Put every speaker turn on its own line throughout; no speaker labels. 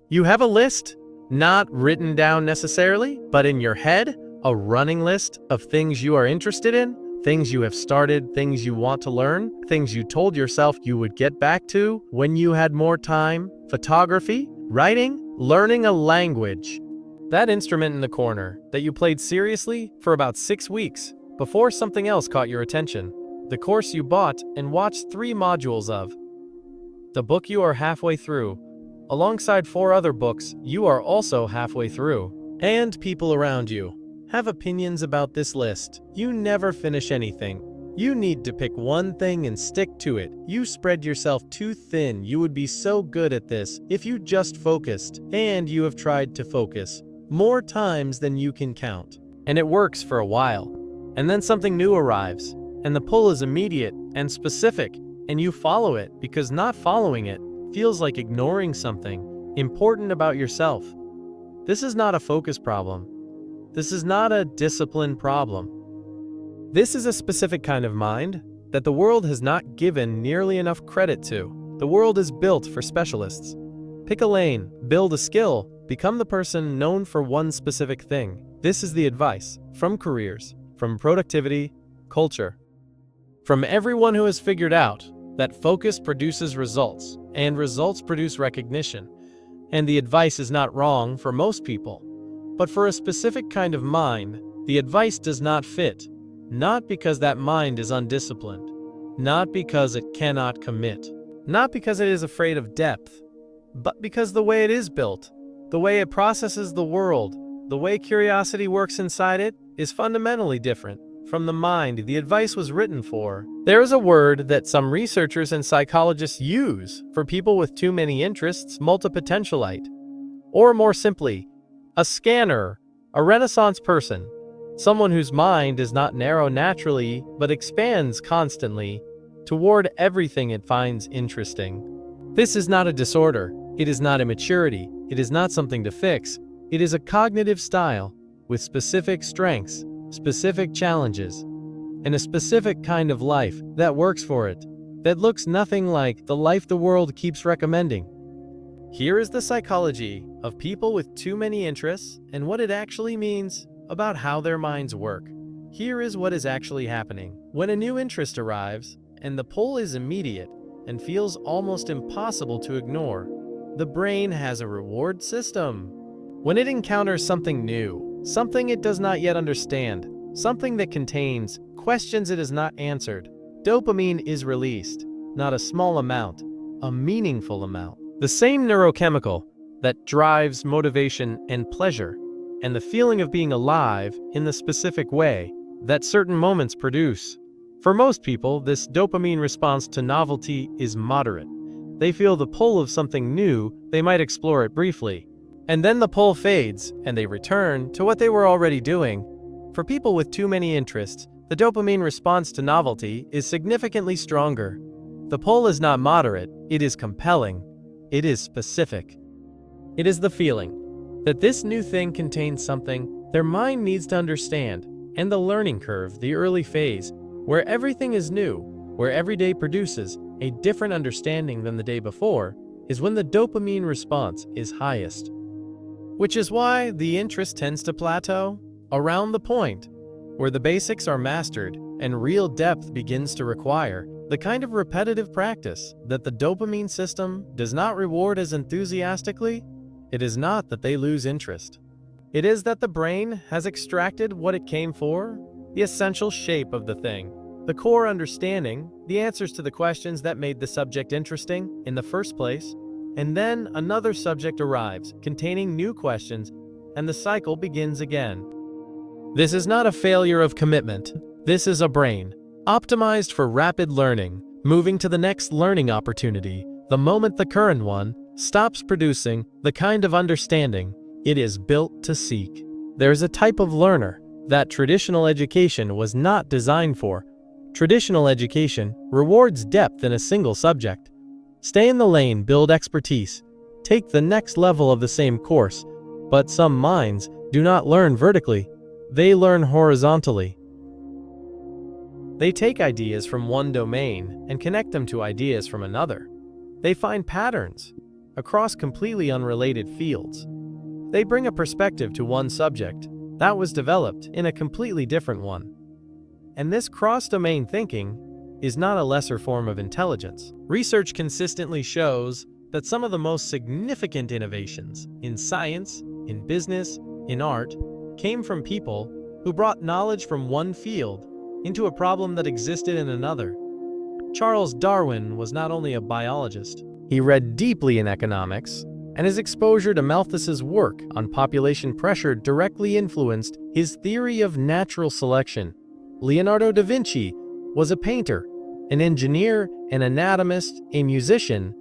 You have a list, not written down necessarily, but in your head, a running list of things you are interested in, things you have started, things you want to learn, things you told yourself you would get back to when you had more time, photography, writing, learning a language. That instrument in the corner that you played seriously for about 6 weeks before something else caught your attention. The course you bought and watched 3 modules of. The book you are halfway through, alongside 4 other books you are also halfway through. And people around you have opinions about this list. You never finish anything. You need to pick one thing and stick to it. You spread yourself too thin. You would be so good at this if you just focused. And you have tried to focus more times than you can count. And it works for a while. And then something new arrives. And the pull is immediate and specific. And you follow it because not following it feels like ignoring something important about yourself. This is not a focus problem. This is not a discipline problem. This is a specific kind of mind that the world has not given nearly enough credit to. The world is built for specialists. Pick a lane, build a skill, become the person known for one specific thing. This is the advice from careers, from productivity, culture, from everyone who has figured out that focus produces results, and results produce recognition. And the advice is not wrong for most people. But for a specific kind of mind, the advice does not fit. Not because that mind is undisciplined. Not because it cannot commit. Not because it is afraid of depth. But because the way it is built, the way it processes the world, the way curiosity works inside it, is fundamentally different from the mind the advice was written for. There is a word that some researchers and psychologists use for people with too many interests, multipotentialite. Or more simply, a scanner, a Renaissance person, someone whose mind is not narrow naturally, but expands constantly toward everything it finds interesting. This is not a disorder. It is not immaturity. It is not something to fix. It is a cognitive style with specific strengths, specific challenges, and a specific kind of life that works for it, that looks nothing like the life the world keeps recommending. Here is the psychology of people with too many interests and what it actually means about how their minds work. Here is what is actually happening. When a new interest arrives, and the pull is immediate and feels almost impossible to ignore, the brain has a reward system. When it encounters something new, something it does not yet understand, something that contains questions it has not answered, dopamine is released. Not a small amount, a meaningful amount. The same neurochemical that drives motivation and pleasure, and the feeling of being alive in the specific way that certain moments produce. For most people, this dopamine response to novelty is moderate. They feel the pull of something new, they might explore it briefly. And then the pull fades, and they return to what they were already doing. For people with too many interests, the dopamine response to novelty is significantly stronger. The pull is not moderate, it is compelling. It is specific. It is the feeling that this new thing contains something their mind needs to understand, and the learning curve, the early phase, where everything is new, where every day produces a different understanding than the day before, is when the dopamine response is highest. Which is why the interest tends to plateau around the point where the basics are mastered and real depth begins to require the kind of repetitive practice that the dopamine system does not reward as enthusiastically. It is not that they lose interest. It is that the brain has extracted what it came for, the essential shape of the thing, the core understanding, the answers to the questions that made the subject interesting in the first place, and then another subject arrives containing new questions, and the cycle begins again. This is not a failure of commitment. This is a brain optimized for rapid learning, moving to the next learning opportunity the moment the current one stops producing the kind of understanding it is built to seek. There is a type of learner that traditional education was not designed for. Traditional education rewards depth in a single subject. Stay in the lane, build expertise, take the next level of the same course. But some minds do not learn vertically, they learn horizontally. They take ideas from one domain and connect them to ideas from another. They find patterns, across completely unrelated fields. They bring a perspective to one subject that was developed in a completely different one. And this cross-domain thinking is not a lesser form of intelligence. Research consistently shows that some of the most significant innovations in science, in business, in art, came from people who brought knowledge from one field into a problem that existed in another. Charles Darwin was not only a biologist. He read deeply in economics, and his exposure to Malthus's work on population pressure directly influenced his theory of natural selection. Leonardo da Vinci was a painter, an engineer, an anatomist, a musician,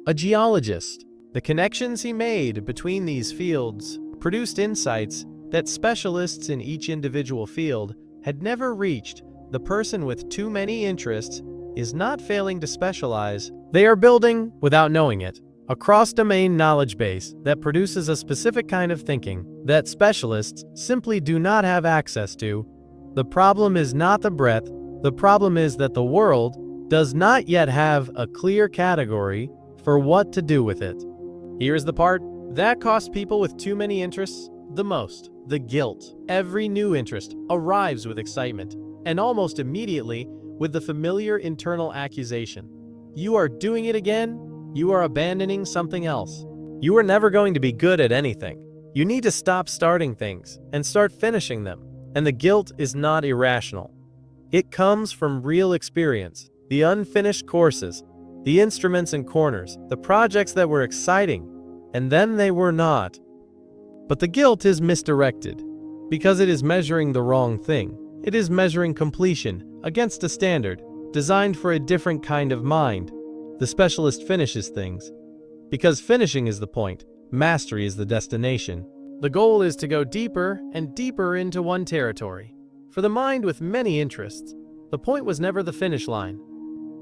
a geologist. The connections he made between these fields produced insights that specialists in each individual field had never reached. The person with too many interests is not failing to specialize. They are building, without knowing it, a cross-domain knowledge base that produces a specific kind of thinking that specialists simply do not have access to. The problem is not the breadth, the problem is that the world does not yet have a clear category for what to do with it. Here's the part that costs people with too many interests the most: the guilt. Every new interest arrives with excitement, and almost immediately with the familiar internal accusation. You are doing it again. You are abandoning something else. You are never going to be good at anything. You need to stop starting things and start finishing them. And the guilt is not irrational. It comes from real experience. The unfinished courses, the instruments and corners, the projects that were exciting, and then they were not. But the guilt is misdirected because it is measuring the wrong thing. It is measuring completion against a standard designed for a different kind of mind. The specialist finishes things because finishing is the point, mastery is the destination. The goal is to go deeper and deeper into one territory. For the mind with many interests, the point was never the finish line.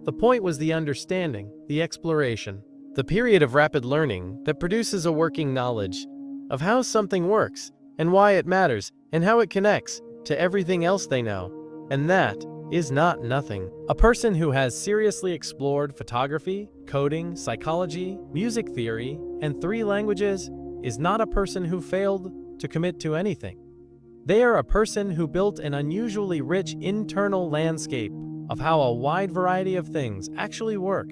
The point was the understanding, the exploration, the period of rapid learning that produces a working knowledge of how something works and why it matters and how it connects to everything else they know. And that is not nothing. A person who has seriously explored photography, coding, psychology, music theory, and 3 languages is not a person who failed to commit to anything. They are a person who built an unusually rich internal landscape of how a wide variety of things actually work.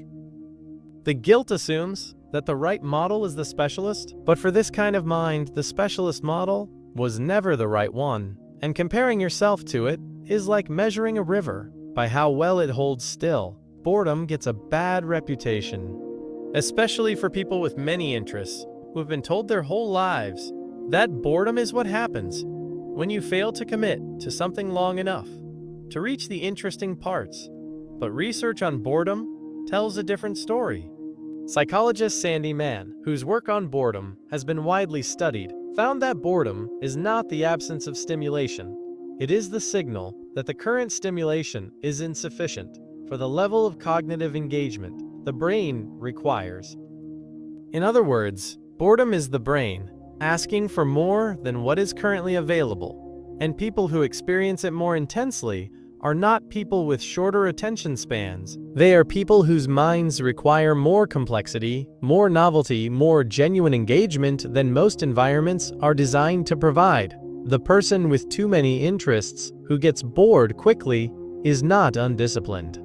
The guilt assumes that the right model is the specialist, but for this kind of mind, the specialist model was never the right one, and comparing yourself to it is like measuring a river by how well it holds still. Boredom gets a bad reputation, especially for people with many interests who have been told their whole lives that boredom is what happens when you fail to commit to something long enough to reach the interesting parts. But research on boredom tells a different story. Psychologist Sandy Mann, whose work on boredom has been widely studied, found that boredom is not the absence of stimulation. It is the signal that the current stimulation is insufficient for the level of cognitive engagement the brain requires. In other words, boredom is the brain asking for more than what is currently available, and people who experience it more intensely are not people with shorter attention spans. They are people whose minds require more complexity, more novelty, more genuine engagement than most environments are designed to provide. The person with too many interests who gets bored quickly is not undisciplined.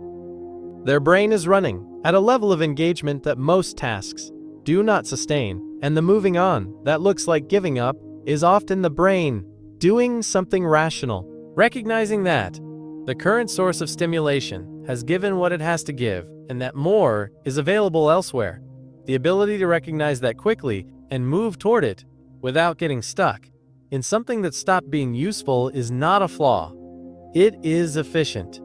Their brain is running at a level of engagement that most tasks do not sustain, and the moving on that looks like giving up is often the brain doing something rational. Recognizing that the current source of stimulation has given what it has to give, and that more is available elsewhere. The ability to recognize that quickly and move toward it without getting stuck in something that stopped being useful is not a flaw. It is efficient.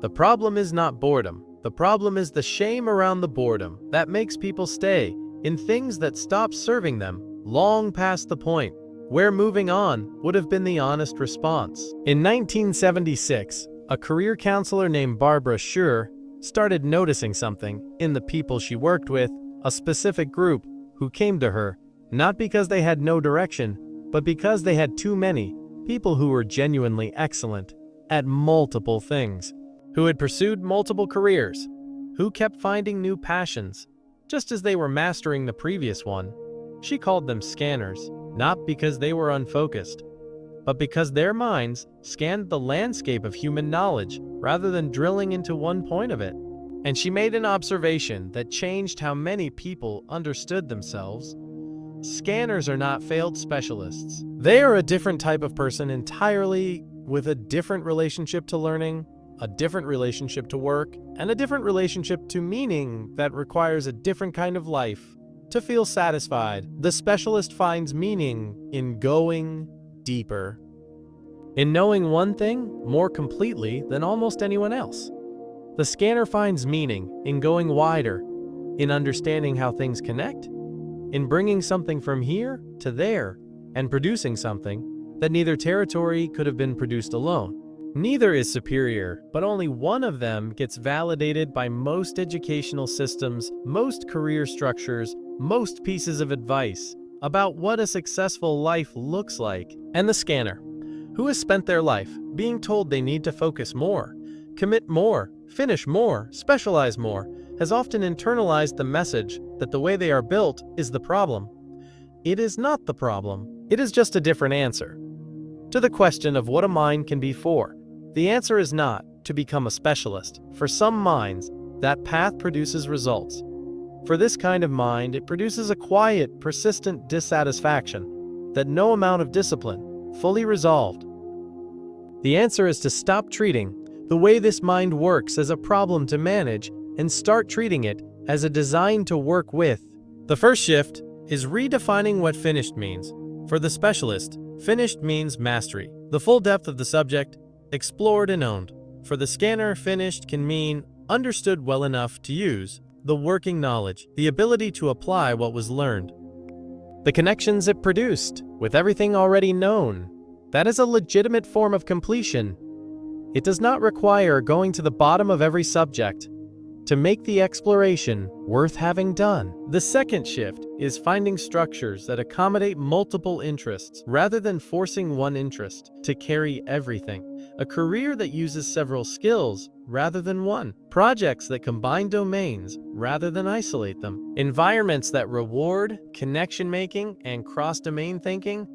The problem is not boredom. The problem is the shame around the boredom that makes people stay in things that stop serving them long past the point where moving on would have been the honest response. In 1976, a career counselor named Barbara Schur started noticing something in the people she worked with, a specific group who came to her, not because they had no direction, but because they had too many people who were genuinely excellent at multiple things, who had pursued multiple careers, who kept finding new passions, just as they were mastering the previous one. She called them scanners, not because they were unfocused, but because their minds scanned the landscape of human knowledge rather than drilling into one point of it. And she made an observation that changed how many people understood themselves. Scanners are not failed specialists. They are a different type of person entirely, with a different relationship to learning, a different relationship to work, and a different relationship to meaning that requires a different kind of life to feel satisfied. The specialist finds meaning in going deeper, in knowing one thing more completely than almost anyone else. The scanner finds meaning in going wider, in understanding how things connect, in bringing something from here to there, and producing something that neither territory could have been produced alone. Neither is superior, but only one of them gets validated by most educational systems, most career structures, most pieces of advice about what a successful life looks like. And the scanner, who has spent their life being told they need to focus more, commit more, finish more, specialize more, has often internalized the message that the way they are built is the problem. It is not the problem. It is just a different answer to the question of what a mind can be for. The answer is not to become a specialist. For some minds, that path produces results. For this kind of mind, it produces a quiet, persistent dissatisfaction that no amount of discipline fully resolved. The answer is to stop treating the way this mind works as a problem to manage and start treating it as a design to work with. The first shift is redefining what finished means. For the specialist, finished means mastery, the full depth of the subject, explored and owned. For the scanner, finished can mean understood well enough to use the working knowledge, the ability to apply what was learned, the connections it produced with everything already known. That is a legitimate form of completion. It does not require going to the bottom of every subject to make the exploration worth having done. The second shift is finding structures that accommodate multiple interests rather than forcing one interest to carry everything. A career that uses several skills rather than one. Projects that combine domains rather than isolate them. Environments that reward connection making and cross-domain thinking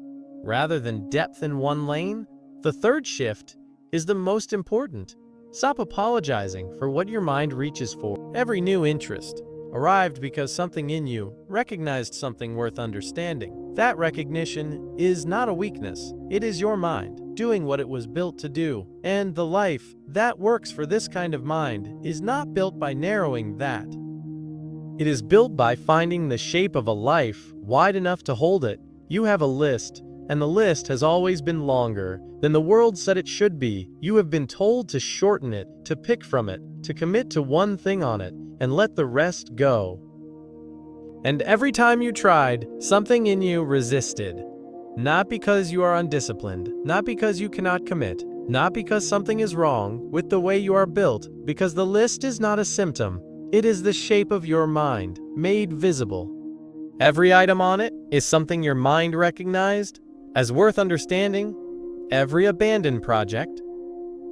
rather than depth in one lane. The third shift is the most important. Stop apologizing for what your mind reaches for. Every new interest arrived because something in you recognized something worth understanding. That recognition is not a weakness. It is your mind doing what it was built to do. And the life that works for this kind of mind is not built by narrowing that. It is built by finding the shape of a life wide enough to hold it. You have a list, and the list has always been longer than the world said it should be. You have been told to shorten it, to pick from it, to commit to one thing on it, and let the rest go. And every time you tried, something in you resisted. Not because you are undisciplined, not because you cannot commit, not because something is wrong with the way you are built, because the list is not a symptom. It is the shape of your mind, made visible. Every item on it is something your mind recognized as worth understanding. Every abandoned project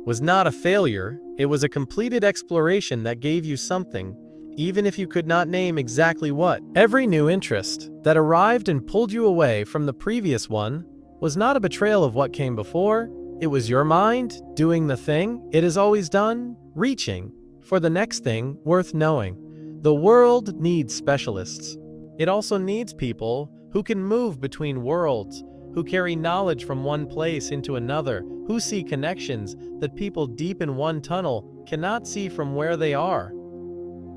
was not a failure. It was a completed exploration that gave you something, even if you could not name exactly what. Every new interest that arrived and pulled you away from the previous one was not a betrayal of what came before. It was your mind doing the thing it has always done, reaching for the next thing worth knowing. The world needs specialists. It also needs people who can move between worlds, who carry knowledge from one place into another, who see connections that people deep in one tunnel cannot see from where they are.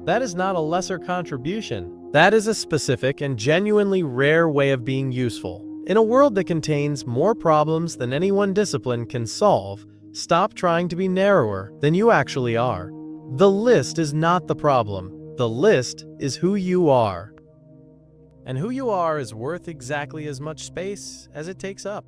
That is not a lesser contribution. That is a specific and genuinely rare way of being useful. In a world that contains more problems than any one discipline can solve, stop trying to be narrower than you actually are. The list is not the problem. The list is who you are. And who you are is worth exactly as much space as it takes up.